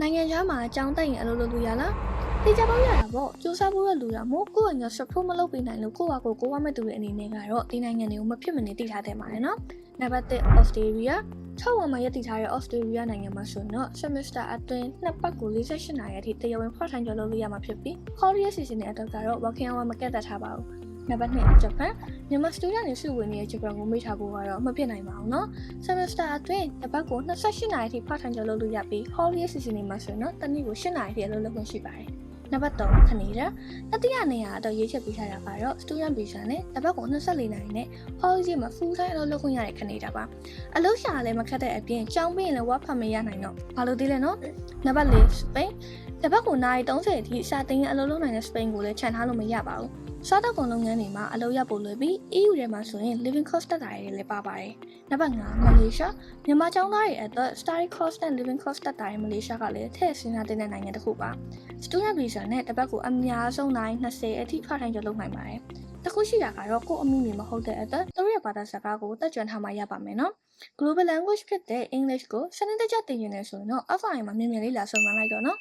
နိုင်ငံခြားမှာအကြောင်းတက်ရင်အလုပ်လုပ်လို့ရလားတေချာပေါက်ရတာပေါ့စူးစမ်းဖို့ရလူတာမို့ကိုယ့်အညာ support မလုပ်ပေးနိုင်လို့ကိုယ့်ဟာကိုယ်မဲ့တူတဲ့အနေနဲ့ကတော့ဒီနိုင်ငံတွေကိုမဖြစ်မနေသိထားတဲ့ပါတယ်နော်နံပါတ်1 Australia 6ဝမှာရည်တည်ထားတဲ့ Australia နိုင်ငံမှာဆိုတော့ semester အတွင်းနှစ်ပတ်ကို48နာရီအထိတရားဝင် part time job လုပ်လို့ရမှာဖြစ်ပြီး holiday season နဲ့အတွက်ကတော့ working hour မကန့်သတ်ထားပါဘူးနံပါတ်2 Japan မြန်မာ student တွေစုဝင်နေတဲ့ Japan ကိုမေ့ထားဖို့ကတော့မဖြစ်နိုင်ပါဘူးเนาะ semester အတွင်းတစ်ပတ်ကို28နာရီအထိ part time job လုပ်လို့ရပြီး holiday season တွေမှာဆိုတော့တစ်နေ့ကို8နာရီအထိအလုပ်လုပ်ခွင့်ရှိပါတယ်နံပါတ်3ခဏနေတာတတိယနေရာတော့ရေးချက်ပေးထားတာကတော့ student visa နဲ့တစ်ပတ်ကို24နာရီနဲ့ holiday မှာ full time အလုပ်လုပ်ခွင့်ရတဲ့ခဏနေတာပါအလုပ်ရှာလည်းမခက်တဲ့အပြင်ကြောင်းပြီးရင်လည်း work permit ရနိုင်တော့ဘာလို့သိလဲနော်နံပါတ်4 Spain တစ်ပတ်ကိုနာရီ30အထိစာတင်အလုပ်လုပ်နိုင်တဲ့ Spain ကိုလည်းခြံထားလို့မရပါဘူးစားတောက်ကုန်လုပ်ငန်းတွေမှာအလုပ်ရဖို့လွယ်ပြီး EU ထဲမှာဆိုရင် living cost တက်တာတွေလည်းပါပါတယ်နံပါတ်5 Malaysia မြန်မာကျောင်းသားတွေအတွက် study cost နဲ့ living cost တက်တာတွေ Malaysia ကလည်းထည့်စဉ်းစားတဲ့နိုင်ငံတစ်ခုပါ student visa နဲ့တစ်ပတ်ကိုအများဆုံးနိုင်20အထိ part time job လုပ်နိုင်ပါတယ်တခုရှိတာကတော့ကိုယ့်အမိမြေမဟုတ်တဲ့အတွက်သူတို့ရဲ့ဘာသာစကားကိုတက်ကြွထားမှရပါမယ်နော် global language ဖြစ်တဲ့ English ကိုစနစ်တကျသင်ယူနေဆိုရင်တော့ offline မှာမြန်မြန်လေးလာဆုံးမလိုက်တော့နော်